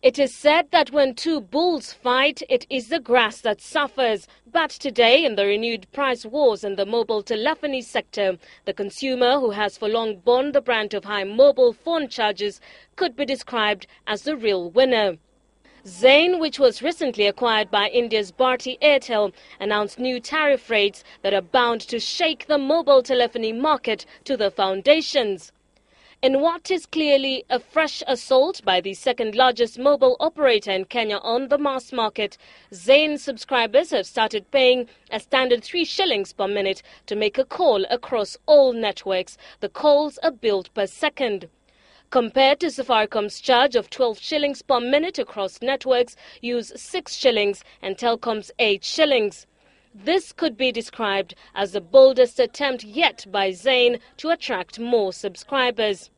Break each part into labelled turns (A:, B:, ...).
A: It is said that when two bulls fight, it is the grass that suffers. But today, in the renewed price wars in the mobile telephony sector, the consumer who has for long borne the brunt of high mobile phone charges could be described as the real winner. Zain, which was recently acquired by India's Bharti Airtel, announced new tariff rates that are bound to shake the mobile telephony market to the foundations. In what is clearly a fresh assault by the second largest mobile operator in Kenya on the mass market, Zain subscribers have started paying a standard 3 shillings per minute to make a call across all networks. The calls are billed per second. Compared to Safaricom's charge of 12 shillings per minute across networks, use 6 shillings and Telkom's 8 shillings. This could be described as the boldest attempt yet by Zain to attract more subscribers.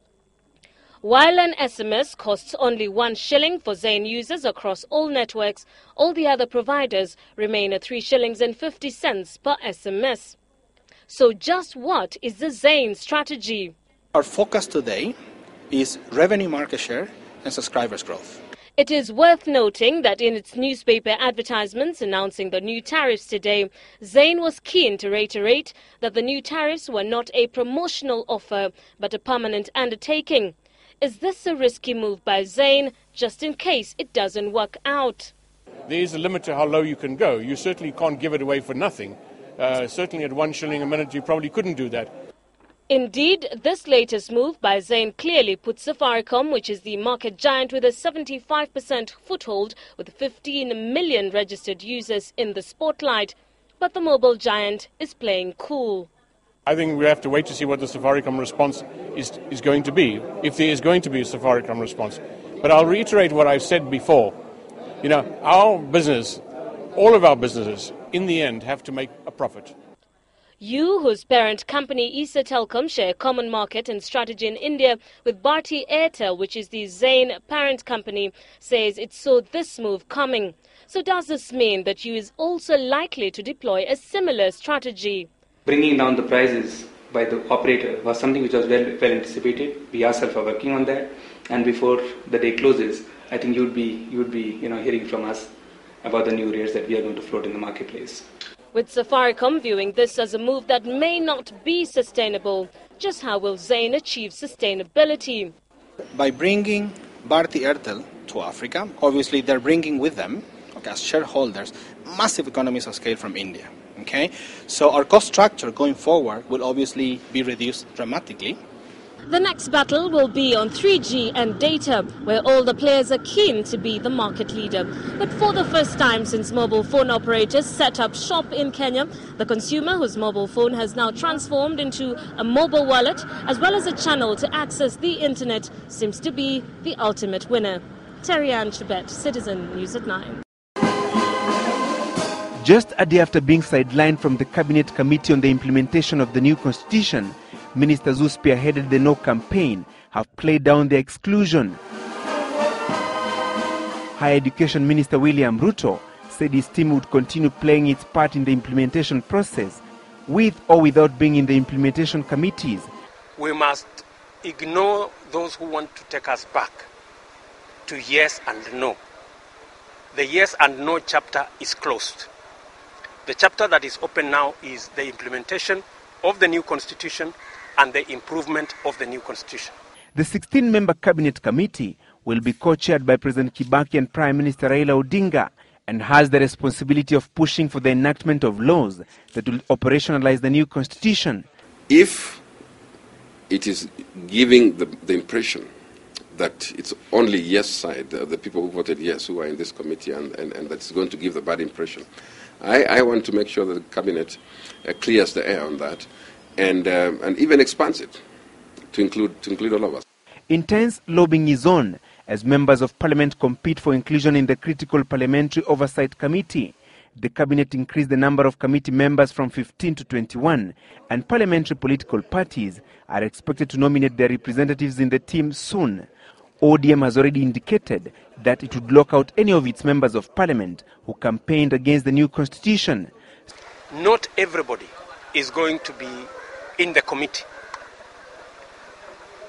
A: While an SMS costs only 1 shilling for Zain users across all networks, all the other providers remain at 3 shillings and 50 cents per SMS. So just what is the Zain strategy?
B: Our focus today is revenue market share and subscribers growth.
A: It is worth noting that in its newspaper advertisements announcing the new tariffs today, Zain was keen to reiterate that the new tariffs were not a promotional offer but a permanent undertaking. Is this a risky move by Zain, just in case it doesn't work out?
C: There is a limit to how low you can go. You certainly can't give it away for nothing. Certainly at 1 shilling a minute you probably couldn't do that.
A: Indeed, this latest move by Zain clearly puts Safaricom, which is the market giant with a 75% foothold with 15 million registered users, in the spotlight. But the mobile giant is playing cool.
C: I think we have to wait to see what the Safaricom response is going to be, if there is going to be a Safaricom response. But I'll reiterate what I've said before. You know, our business, all of our businesses, in the end, have to make a profit.
A: You, whose parent company ISA Telkom, share a common market and strategy in India with Bharti Airtel, which is the Zain parent company, says it saw this move coming. So does this mean that you is also likely to deploy a similar strategy?
D: Bringing down the prices by the operator was something which was well anticipated. We ourselves are working on that, and before the day closes, I think you would be hearing from us about the new rates that we are going to float in the marketplace.
A: With Safaricom viewing this as a move that may not be sustainable, just how will Zain achieve sustainability?
B: By bringing Bharti Airtel to Africa, obviously they're bringing with them, as shareholders, massive economies of scale from India. Okay, so our cost structure going forward will obviously be reduced dramatically.
A: The next battle will be on 3G and data, where all the players are keen to be the market leader. But for the first time since mobile phone operators set up shop in Kenya, the consumer whose mobile phone has now transformed into a mobile wallet as well as a channel to access the internet seems to be the ultimate winner. Terry-Ann Chubet, Citizen News at 9.
E: Just a day after being sidelined from the Cabinet Committee on the implementation of the new constitution, ministers who spearheaded the No campaign have played down their exclusion. Higher Education Minister William Ruto said his team would continue playing its part in the implementation process, with or without being in the implementation committees.
F: We must ignore those who want to take us back to yes and no. The yes and no chapter is closed. The chapter that is open now is the implementation of the new constitution and the improvement of the new constitution.
E: The 16-member cabinet committee will be co-chaired by President Kibaki and Prime Minister Raila Odinga and has the responsibility of pushing for the enactment of laws that will operationalize the new constitution.
G: If it is giving the impression that it's only yes side, the people who voted yes who are in this committee, and that's going to give the bad impression, I want to make sure that the cabinet clears the air on that and even expands it to include all of us.
E: Intense lobbying is on as members of parliament compete for inclusion in the critical parliamentary oversight committee. The cabinet increased the number of committee members from 15 to 21, and parliamentary political parties are expected to nominate their representatives in the team soon. ODM has already indicated that it would lock out any of its members of parliament who campaigned against the new constitution.
F: Not everybody is going to be in the committee.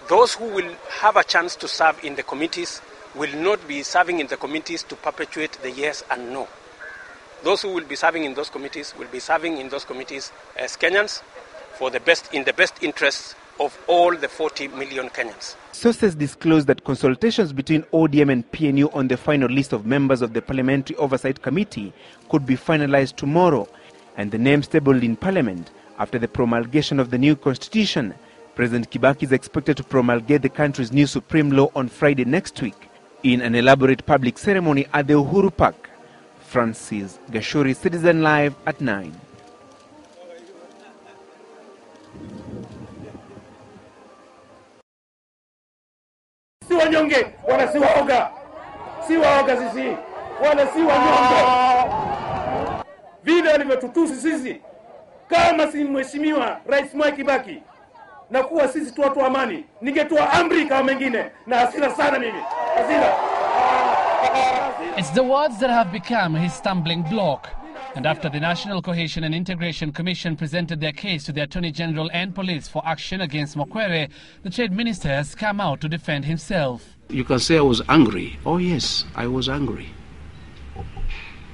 F: Those who will have a chance to serve in the committees will not be serving in the committees to perpetuate the yes and no. Those who will be serving in those committees will be serving in those committees as Kenyans in the best interests of all the 40 million Kenyans.
E: Sources disclosed that consultations between ODM and PNU on the final list of members of the Parliamentary Oversight Committee could be finalized tomorrow, and the names tabled in Parliament after the promulgation of the new constitution. President Kibaki is expected to promulgate the country's new supreme law on Friday next week in an elaborate public ceremony at the Uhuru Park. Francis Gashuri, Citizen Live at 9.
H: Si wanyonge, wana si waoga. Si waoga sisi. Wana si wanyonge. Vile walivyotutusi sisi. Kama si mheshimiwa Rais Mwai Kibaki na kuwa sisi tu watu wa amani, ningetoa amri kama mengine na hasira sana mimi. Hasira.
I: It's the words that have become his stumbling block. And after the National Cohesion and Integration Commission presented their case to the Attorney General and police for action against Mokwere, the Trade Minister has come out to defend himself.
J: You can say I was angry. Oh yes, I was angry.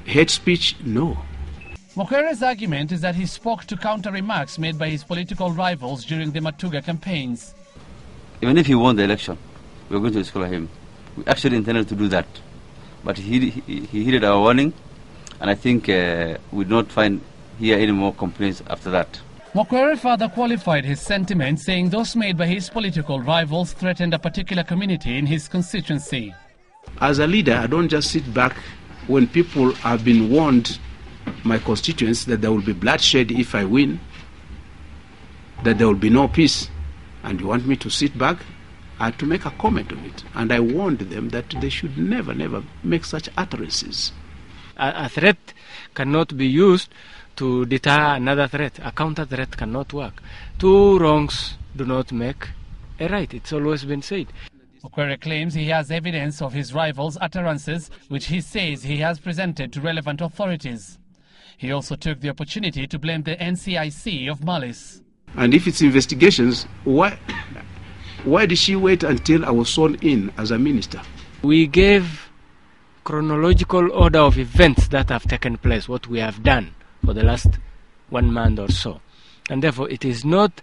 J: Hate speech? No.
I: Mokwere's argument is that he spoke to counter remarks made by his political rivals during the Matuga campaigns.
K: Even if he won the election, we were going to disqualify him. We actually intended to do that. But he heeded our warning, and I think we did not hear any more complaints after that.
I: Mokwere further qualified his sentiments, saying those made by his political rivals threatened a particular community in his constituency.
J: As a leader, I don't just sit back when people have been warned, my constituents, that there will be bloodshed if I win, that there will be no peace, and you want me to sit back? I had to make a comment of it, and I warned them that they should never make such utterances.
L: A threat cannot be used to deter another threat. A counter threat cannot work. Two wrongs do not make a right. It's always been said.
I: Mokwere claims he has evidence of his rivals' utterances, which he says he has presented to relevant authorities. He also took the opportunity to blame the NCIC of malice.
J: And if it's investigations, why did she wait until I was sworn in as a minister?
L: We gave chronological order of events that have taken place, what we have done for the last 1 month or so. And therefore it is not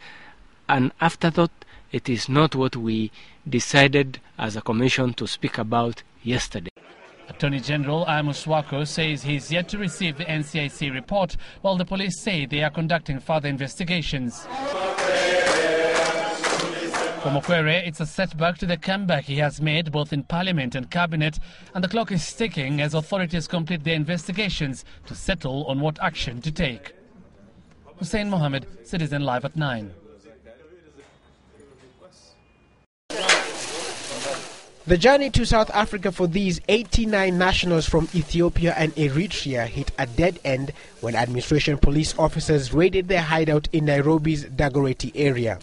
L: an afterthought, it is not what we decided as a commission to speak about yesterday.
I: Attorney General Amos Wako says he's yet to receive the NCIC report, while the police say they are conducting further investigations. For Mokwere, it's a setback to the comeback he has made both in Parliament and Cabinet, and the clock is ticking as authorities complete their investigations to settle on what action to take. Hussein Mohammed, Citizen Live at 9.
M: The journey to South Africa for these 89 nationals from Ethiopia and Eritrea hit a dead end when administration police officers raided their hideout in Nairobi's Dagoretti area.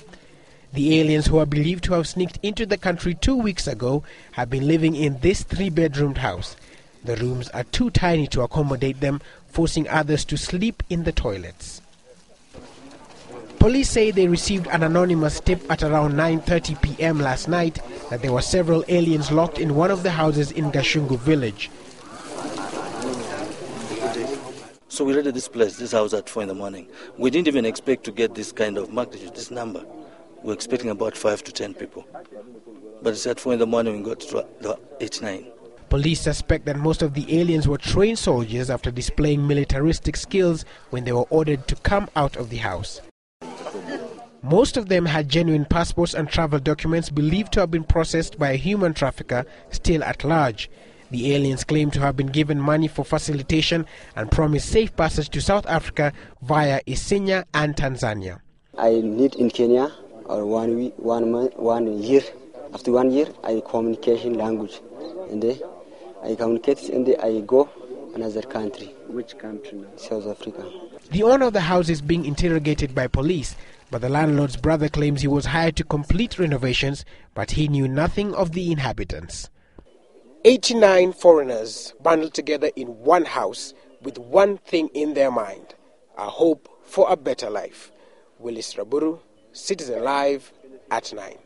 M: The aliens, who are believed to have sneaked into the country 2 weeks ago, have been living in this 3-bedroomed house. The rooms are too tiny to accommodate them, forcing others to sleep in the toilets. Police say they received an anonymous tip at around 9:30 p.m. last night that there were several aliens locked in one of the houses in Gashungu village.
N: So we raided this house at 4 in the morning. We didn't even expect to get this kind of magnitude, this number. We were expecting about 5 to 10 people. But it's at 4 in the morning we got to the 89.
M: Police suspect that most of the aliens were trained soldiers after displaying militaristic skills when they were ordered to come out of the house. Most of them had genuine passports and travel documents believed to have been processed by a human trafficker still at large. The aliens claim to have been given money for facilitation and promised safe passage to South Africa via Isinya and Tanzania.
O: I lived in Kenya or 1 year. After 1 year, I communication language, and I communicate, and I go another country.
P: Which country now?
O: South Africa.
M: The owner of the house is being interrogated by police, but the landlord's brother claims he was hired to complete renovations, but he knew nothing of the inhabitants. 89 foreigners bundled together in one house with one thing in their mind: a hope for a better life. Willis Raburu, Citizen Live at 9.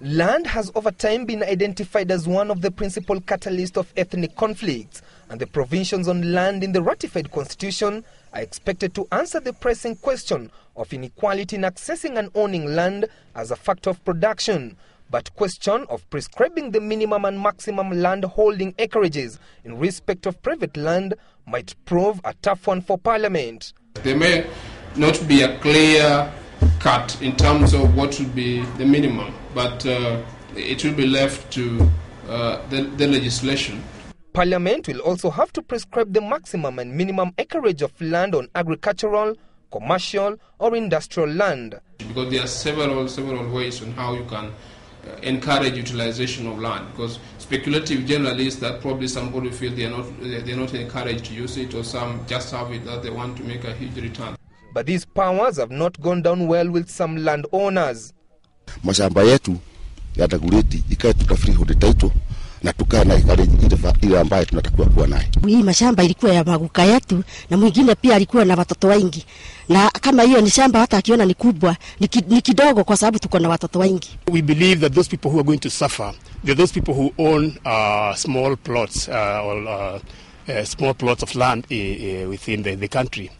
P: Land has over time been identified as one of the principal catalysts of ethnic conflicts, and the provisions on land in the ratified constitution are expected to answer the pressing question of inequality in accessing and owning land as a factor of production. But question of prescribing the minimum and maximum land holding acreages in respect of private land might prove a tough one for Parliament.
Q: There may not be a clear cut in terms of what should be the minimum, but it will be left to the legislation.
P: Parliament will also have to prescribe the maximum and minimum acreage of land on agricultural, commercial or industrial land.
Q: Because there are several ways on how you can encourage utilization of land. Because speculative generally is that probably somebody feel they're not encouraged to use it, or some just have it that they want to make a huge return.
P: But these powers have not gone down well with some landowners.
R: Mashamba yetu ya Dagoretti ikae tuka freehold title na tukaa na ile ambayo tunatakiwa kuwa nayo.
S: Hii mashamba ilikuwa ya maguka yetu na mwingine pia alikuwa na watoto wengi. Na kama hiyo ni shamba hata akiona ni kubwa ni kidogo kwa sababu tuko na watoto wengi.
T: We believe that those people who are going to suffer, they're those people who own small plots small plots of land within the country.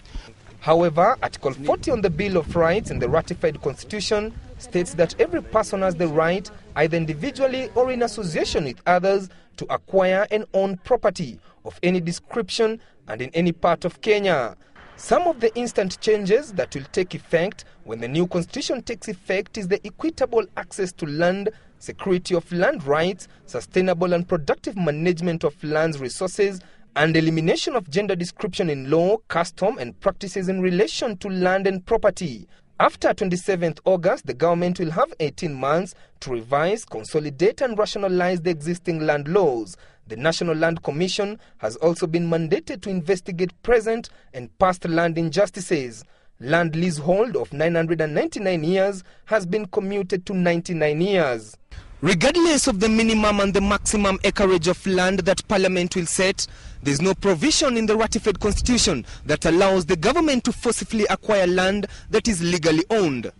P: However, Article 40 on the Bill of Rights in the ratified constitution states that every person has the right, either individually or in association with others, to acquire and own property of any description and in any part of Kenya. Some of the instant changes that will take effect when the new constitution takes effect is the equitable access to land, security of land rights, sustainable and productive management of land's resources, and elimination of gender description in law, custom and practices in relation to land and property. After 27th August, the government will have 18 months to revise, consolidate and rationalize the existing land laws. The National Land Commission has also been mandated to investigate present and past land injustices. Land leasehold of 999 years has been commuted to 99 years. Regardless of the minimum and the maximum acreage of land that Parliament will set, there is no provision in the ratified constitution that allows the government to forcibly acquire land that is legally owned.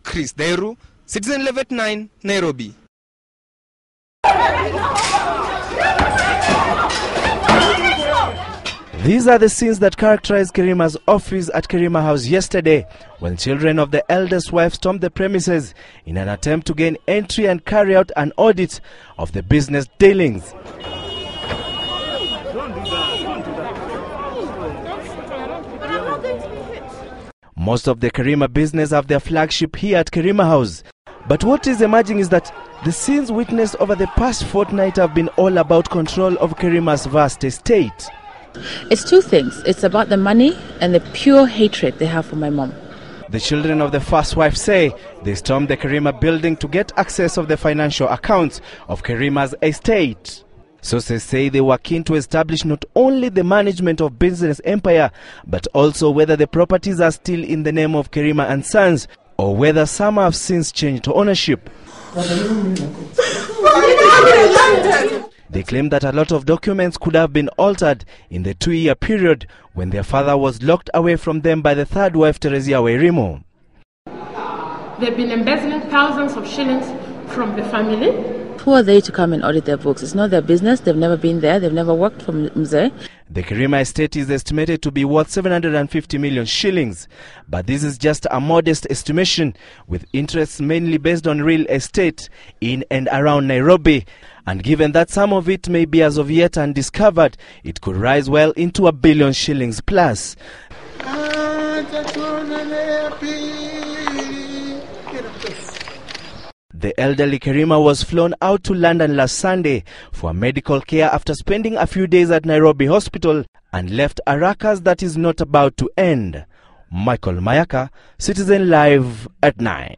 P: Chris Dairu, Citizen Live at 9, Nairobi.
E: These are the scenes that characterized Kerima's office at Kerima House yesterday, when children of the eldest wife stormed the premises in an attempt to gain entry and carry out an audit of the business dealings. Most of the Kerima business have their flagship here at Kerima House. But what is emerging is that the scenes witnessed over the past fortnight have been all about control of Kerima's vast estate.
U: It's two things. It's about the money and the pure hatred they have for my mom.
E: The children of the first wife say they stormed the Kerima building to get access of the financial accounts of Kerima's estate. Sources say they were keen to establish not only the management of business empire, but also whether the properties are still in the name of Kerima and Sons, or whether some have since changed ownership. They claim that a lot of documents could have been altered in the 2-year period when their father was locked away from them by the third wife, Teresia Wairimo.
V: They've been embezzling thousands of shillings from the family.
U: Who are they to come and audit their books? It's not their business. They've never been there. They've never worked for Mzee.
E: The Kerima estate is estimated to be worth 750 million shillings. But this is just a modest estimation, with interests mainly based on real estate in and around Nairobi. And given that some of it may be as of yet undiscovered, it could rise well into $1 billion shillings plus. The elderly Kerima was flown out to London last Sunday for medical care after spending a few days at Nairobi Hospital and left a ruckus that is not about to end. Michael Mayaka, Citizen Live at 9.